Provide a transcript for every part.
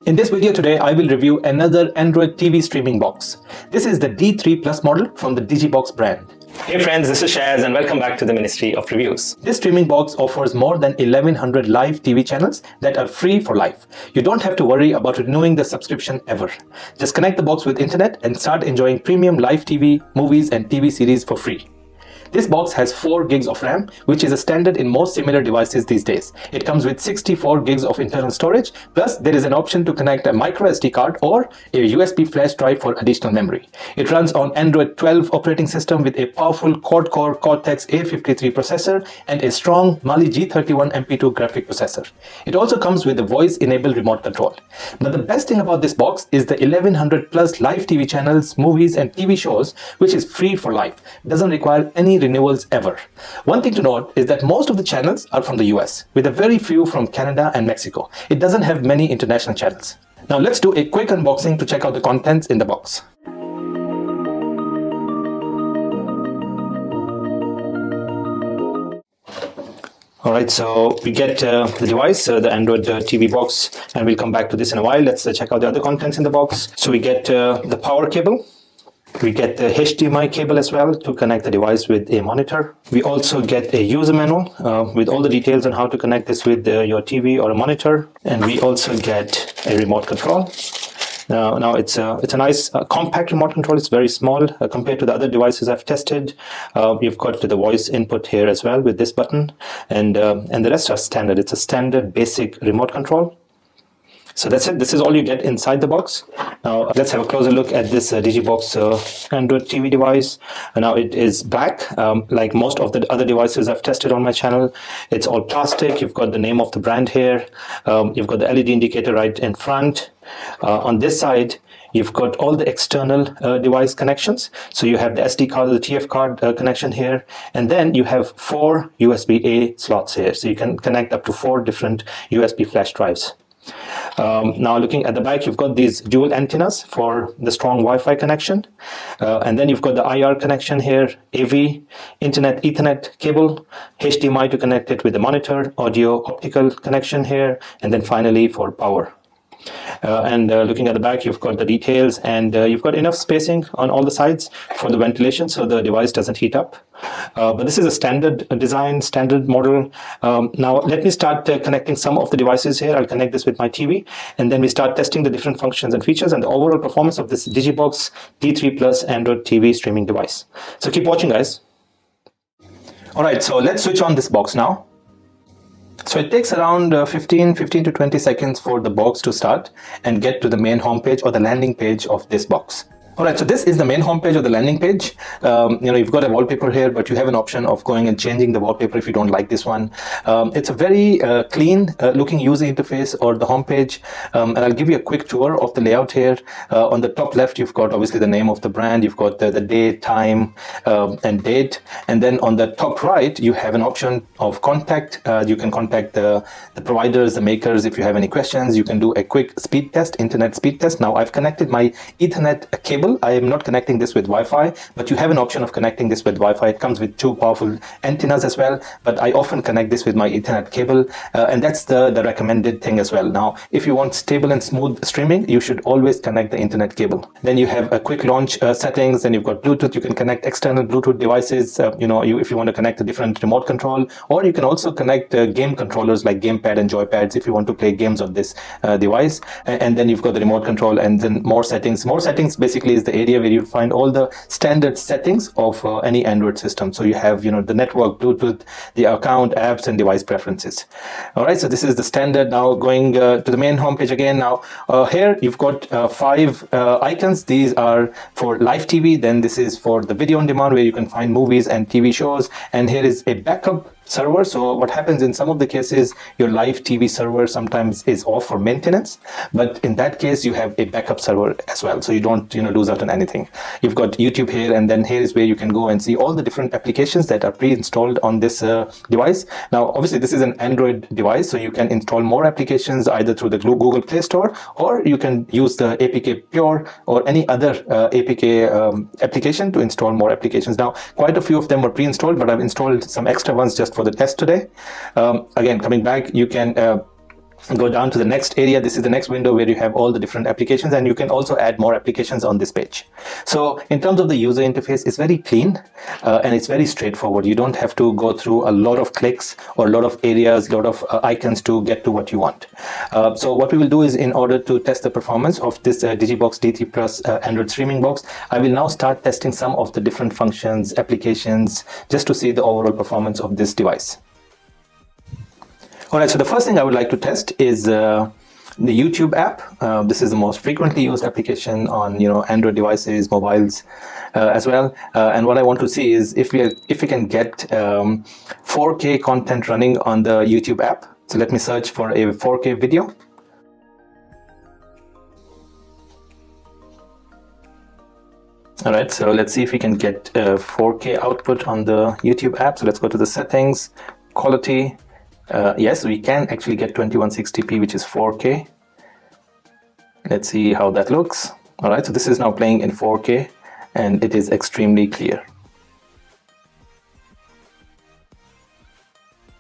In this video today, I will review another Android TV streaming box. This is the D3 Plus model from the DIGI Box brand. Hey friends, this is Shaz and welcome back to the Ministry of Reviews. This streaming box offers more than 1100 live TV channels that are free for life. You don't have to worry about renewing the subscription ever. Just connect the box with internet and start enjoying premium live TV, movies and TV series for free. This box has 4 gigs of RAM, which is a standard in most similar devices these days. It comes with 64 gigs of internal storage, plus there is an option to connect a micro SD card or a USB flash drive for additional memory. It runs on Android 12 operating system with a powerful quad-core Cortex A53 processor and a strong Mali G31 MP2 graphic processor. It also comes with a voice-enabled remote control. But the best thing about this box is the 1100 plus live TV channels, movies and TV shows, which is free for life. It doesn't require any renewals ever. One thing to note is that most of the channels are from the US, with a very few from Canada and Mexico. It doesn't have many international channels. Now let's do a quick unboxing to check out the contents in the box. Alright, so we get the device, the Android TV box, and we'll come back to this in a while. Let's check out the other contents in the box. So we get the power cable. We get the HDMI cable as well to connect the device with a monitor. We also get a user manual with all the details on how to connect this with your TV or a monitor. And we also get a remote control. Now it's a nice compact remote control. It's very small compared to the other devices I've tested. You've got the voice input here as well with this button, and the rest are standard. It's a standard basic remote control. So that's it. This is all you get inside the box. Now let's have a closer look at this DIGI Box Android TV device. Now it is black, like most of the other devices I've tested on my channel. It's all plastic. You've got the name of the brand here. You've got the LED indicator right in front. On this side, you've got all the external device connections. So you have the SD card, the TF card connection here, and then you have 4 USB-A slots here. So you can connect up to 4 different USB flash drives. Now looking at the back, you've got these dual antennas for the strong Wi-Fi connection, and then you've got the IR connection here, AV, Internet Ethernet cable, HDMI to connect it with the monitor, audio optical connection here, and then finally for power. Looking at the back, you've got the details, and you've got enough spacing on all the sides for the ventilation so the device doesn't heat up. But this is a standard design, standard model. Now let me start connecting some of the devices here. I'll connect this with my TV, and then we start testing the different functions and features and the overall performance of this DIGI Box D3 Plus Android TV streaming device. So keep watching, guys. Alright, so let's switch on this box now. So it takes around 15 to 20 seconds for the box to start and get to the main homepage or the landing page of this box. Alright, so this is the main homepage or the landing page. You've got a wallpaper here, but you have an option of going and changing the wallpaper if you don't like this one. It's a very clean looking user interface or the homepage, and I'll give you a quick tour of the layout here. On the top left, you've got obviously the name of the brand, you've got the day, time, and date, and then on the top right, you have an option of contact. You can contact the providers, the makers, if you have any questions. You can do a quick speed test, internet speed test. Now I've connected my Ethernet cable. I am not connecting this with Wi-Fi, but you have an option of connecting this with Wi-Fi. It comes with 2 powerful antennas as well, but I often connect this with my Ethernet cable, and that's the recommended thing as well. Now, if you want stable and smooth streaming, you should always connect the Internet cable. Then you have a quick launch settings, and you've got Bluetooth. You can connect external Bluetooth devices, if you want to connect a different remote control, or you can also connect game controllers like gamepad and joypads if you want to play games on this device. And then you've got the remote control, and then more settings. More settings basically is the area where you find all the standard settings of any Android system. So you have the network, Bluetooth, the account, apps and device preferences. All right, so this is the standard. Now going to the main homepage again. Now here you've got 5 icons. These are for live TV. Then this is for the video on demand where you can find movies and TV shows, and here is a backup server. So what happens in some of the cases, your live TV server sometimes is off for maintenance, but in that case you have a backup server as well, so you don't lose out on anything. You've got YouTube here, and then here is where you can go and see all the different applications that are pre-installed on this device. Now obviously this is an Android device, so you can install more applications either through the Google Play Store, or you can use the APK Pure or any other APK application to install more applications. Now quite a few of them were pre-installed, but I've installed some extra ones just for the test today. Again, coming back, you can Go down to the next area. This is the next window where you have all the different applications, and you can also add more applications on this page. So in terms of the user interface, it's very clean and it's very straightforward. You don't have to go through a lot of clicks or a lot of areas, a lot of icons to get to what you want. So what we will do is, in order to test the performance of this DIGI Box D3 Plus Android streaming box, I will now start testing some of the different functions, applications, just to see the overall performance of this device. All right, so the first thing I would like to test is the YouTube app. This is the most frequently used application on Android devices, mobiles as well. And what I want to see is if we can get 4K content running on the YouTube app. So let me search for a 4K video. All right, so let's see if we can get 4K output on the YouTube app. So let's go to the settings, quality. Yes, we can actually get 2160p, which is 4K. Let's see how that looks. All right, so this is now playing in 4K and it is extremely clear.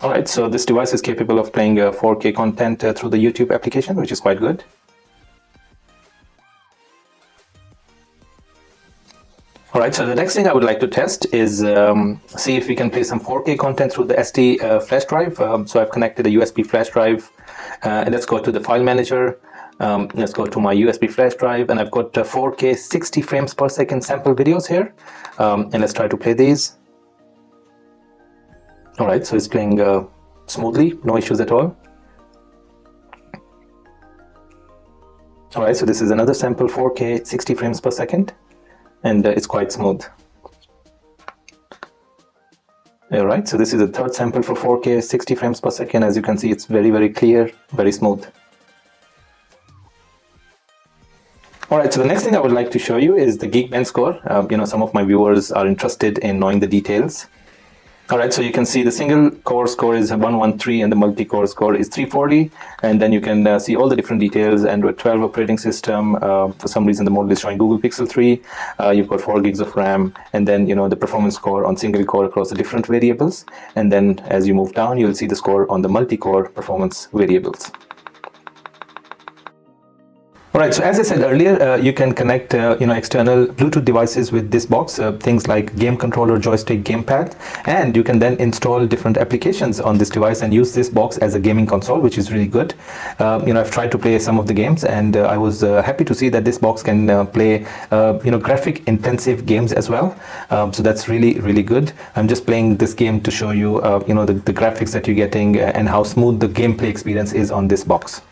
All right, so this device is capable of playing 4K content through the YouTube application, which is quite good. All right, so the next thing I would like to test is see if we can play some 4K content through the SD flash drive. So I've connected a USB flash drive, and let's go to the file manager. Let's go to my USB flash drive, and I've got 4K 60 frames per second sample videos here, and let's try to play these. All right, so it's playing smoothly, no issues at all. All right, so this is another sample 4K 60 frames per second. And it's quite smooth. All right, so this is the third sample for 4K 60 frames per second. As you can see, it's very, very clear, very smooth. All right, so the next thing I would like to show you is the Geekbench score. Some of my viewers are interested in knowing the details. All right, so you can see the single core score is 113 and the multi-core score is 340. And then you can see all the different details. Android 12 operating system. For some reason, the model is showing Google Pixel 3. You've got 4 gigs of RAM. And then, the performance score on single core across the different variables. And then as you move down, you'll see the score on the multi-core performance variables. All right, so as I said earlier, you can connect external Bluetooth devices with this box, things like game controller, joystick, gamepad, and you can then install different applications on this device and use this box as a gaming console, which is really good. I've tried to play some of the games, and I was happy to see that this box can play graphic intensive games as well. So that's really, really good. I'm just playing this game to show you the graphics that you're getting and how smooth the gameplay experience is on this box.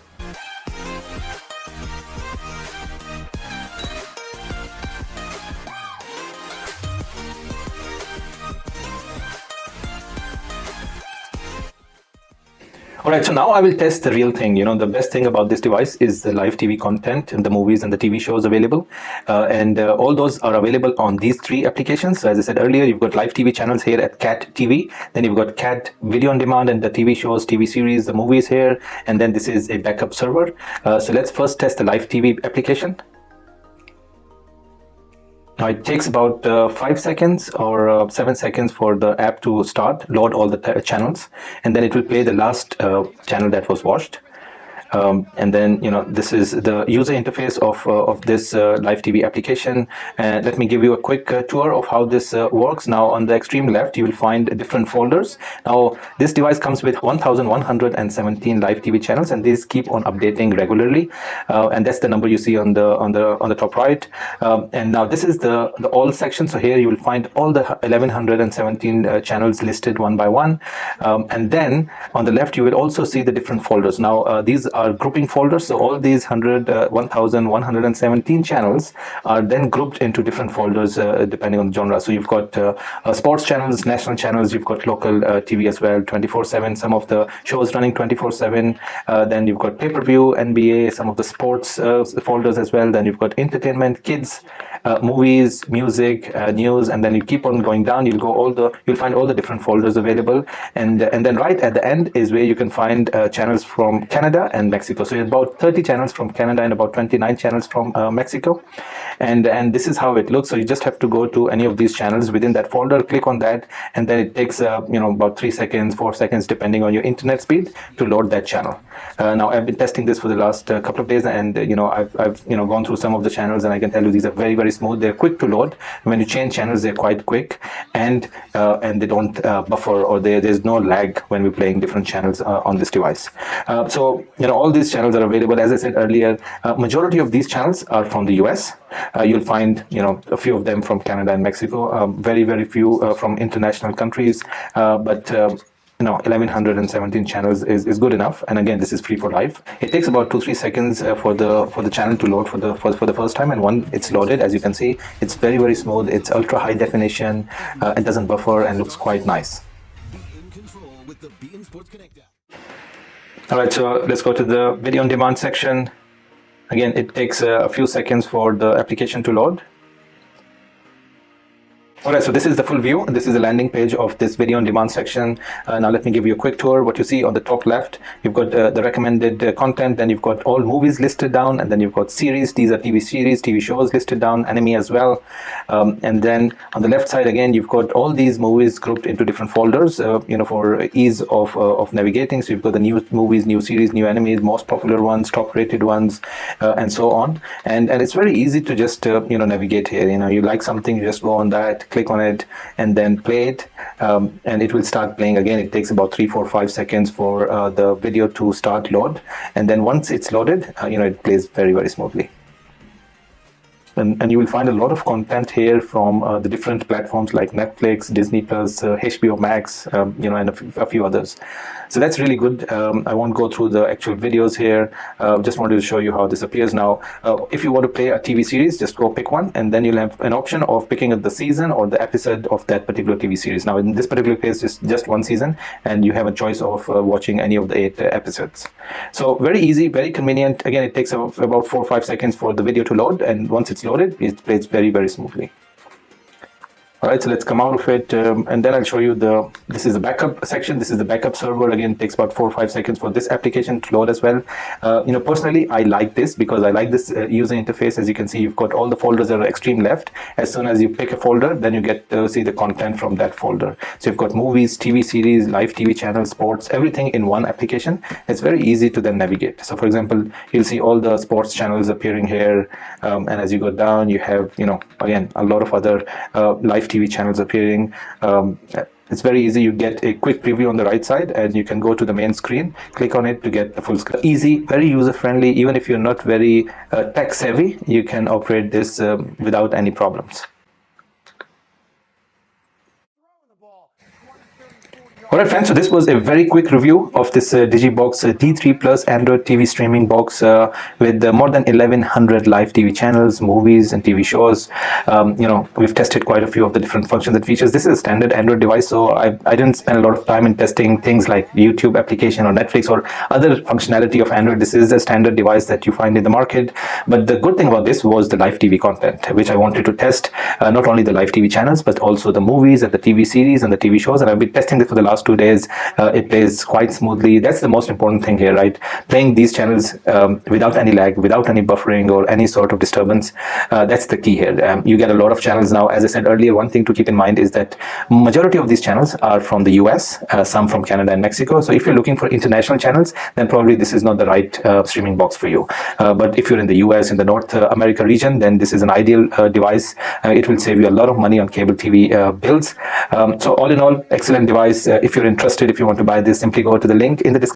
All right, so now I will test the real thing. The best thing about this device is the live TV content and the movies and the TV shows available. And all those are available on these 3 applications. So as I said earlier, you've got live TV channels here at Cat TV. Then you've got Cat Video on Demand and the TV shows, TV series, the movies here. And then this is a backup server. So let's first test the live TV application. Now it takes about 5 seconds or 7 seconds for the app to start, load all the channels, and then it will play the last channel that was watched. And then this is the user interface of this live TV application. Let me give you a quick tour of how this works. Now on the extreme left you will find different folders. Now this device comes with 1117 live TV channels, and these keep on updating regularly, and that's the number you see on the top right. And now this is the all section. So here you will find all the 1117 channels listed one by one, and then on the left you will also see the different folders. Now these are grouping folders, so all these 1117 channels are then grouped into different folders depending on the genre. So you've got sports channels, national channels, you've got local TV as well, 24/7, some of the shows running 24/7. Then you've got pay-per-view, NBA, some of the sports folders as well. Then you've got entertainment, kids, movies, music, news, and then you keep on going down. You'll find all the different folders available, and then right at the end is where you can find channels from Canada and Mexico. So about 30 channels from Canada and about 29 channels from Mexico, and this is how it looks. So you just have to go to any of these channels within that folder, click on that, and then it takes about 3 seconds, 4 seconds, depending on your internet speed, to load that channel. Now I've been testing this for the last couple of days, and I've gone through some of the channels, and I can tell you these are very, very smooth. They're quick to load. When you change channels, they're quite quick, and they don't buffer, or there's no lag when we're playing different channels on this device. So all these channels are available. As I said earlier, majority of these channels are from the US. You'll find a few of them from Canada and Mexico, very, very few from international countries, but 1117 channels is good enough. And again, this is free for life. It takes about 2-3 seconds for the channel to load for the first time, and when it's loaded, as you can see, it's very, very smooth. It's ultra high definition. It doesn't buffer and looks quite nice. All right, so let's go to the video on demand section. Again, it takes a few seconds for the application to load. Alright, so this is the full view. This is the landing page of this video on demand section. Now let me give you a quick tour. What you see on the top left, you've got the recommended content, then you've got all movies listed down, and then you've got series. These are TV series, TV shows listed down, anime as well. And then on the left side again, you've got all these movies grouped into different folders, for ease of navigating. So you've got the new movies, new series, new animes, most popular ones, top rated ones, and so on. And it's very easy to just navigate here. You like something, you just go on that, click on it, and then play it, and it will start playing. Again, it takes about 3, 4, 5 seconds for the video to start load, and then once it's loaded, it plays very, very smoothly. And you will find a lot of content here from the different platforms like Netflix, Disney Plus, HBO Max, and a few others. So that's really good. I won't go through the actual videos here. Just wanted to show you how this appears now. If you want to play a TV series, just go pick one, and then you'll have an option of picking up the season or the episode of that particular TV series. Now, in this particular case, it's just one season, and you have a choice of watching any of the 8 episodes. So very easy, very convenient. Again, it takes about 4 or 5 seconds for the video to load, and once it's loaded, it plays very, very smoothly. All right, so let's come out of it, and then I'll show you this is the backup section. This is the backup server. Again, it takes about 4 or 5 seconds for this application to load as well. Personally, I like this because I like this user interface. As you can see, you've got all the folders that are extreme left. As soon as you pick a folder, then you get to see the content from that folder. So you've got movies, TV series, live TV channels, sports, everything in one application. It's very easy to then navigate. So for example, you'll see all the sports channels appearing here, and as you go down, you have, again, a lot of other live TV channels appearing. It's very easy. You get a quick preview on the right side, and you can go to the main screen, click on it to get the full screen. Easy, very user friendly. Even if you're not very tech savvy, you can operate this without any problems. Alright friends, so this was a very quick review of this DIGI Box D3 Plus Android TV streaming box with more than 1100 live TV channels, movies and TV shows. We've tested quite a few of the different functions and features. This is a standard Android device, so I didn't spend a lot of time in testing things like YouTube application or Netflix or other functionality of Android. This is a standard device that you find in the market. But the good thing about this was the live TV content, which I wanted to test, not only the live TV channels, but also the movies and the TV series and the TV shows. And I've been testing this for the last 2 days. It plays quite smoothly. That's the most important thing here, right? Playing these channels without any lag, without any buffering or any sort of disturbance. That's the key here. You get a lot of channels now. As I said earlier, one thing to keep in mind is that majority of these channels are from the US, some from Canada and Mexico. So if you're looking for international channels, then probably this is not the right streaming box for you. But if you're in the US, in the North America region, then this is an ideal device. It will save you a lot of money on cable TV bills. So all in all, excellent device. If you're interested, if you want to buy this, simply go to the link in the description.